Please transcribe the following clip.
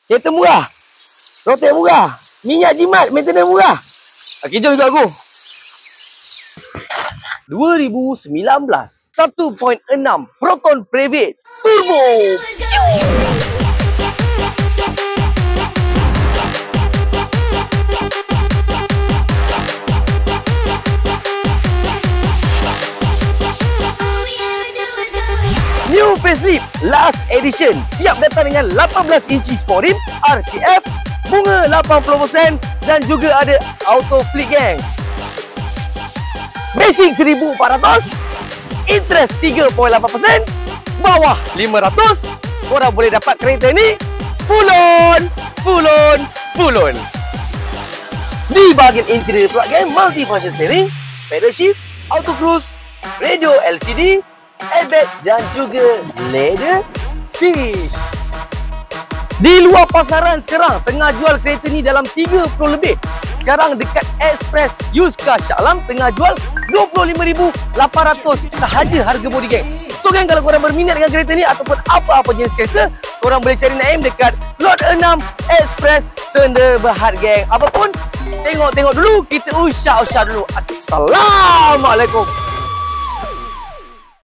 Kereta murah, rotek murah, minyak jimat, maintenance murah. Okay, jom ikut aku. 2019 1.6 Proton Private Turbo. New facelift last edition, siap datang dengan 18 inci sport rim, RPF, bunga 80% dan juga ada auto fleet gang. Basic 1,400, interest 3.8%, bawah 500. Korang boleh dapat kereta ni full on. Di bahagian interior pula gang, multi-function steering, pedal shift, auto cruise, radio LCD, airbag dan juga leather seat. Di luar pasaran sekarang tengah jual kereta ni dalam 30 lebih. Sekarang dekat Express Used Car Shah Alam tengah jual 25,800 sahaja harga body gang. So gang, kalau korang berminat dengan kereta ni ataupun apa-apa jenis kereta, korang boleh cari Naim dekat Lot 6 Express Senda Berhad gang. Apapun, tengok-tengok dulu, kita usah dulu. Assalamualaikum.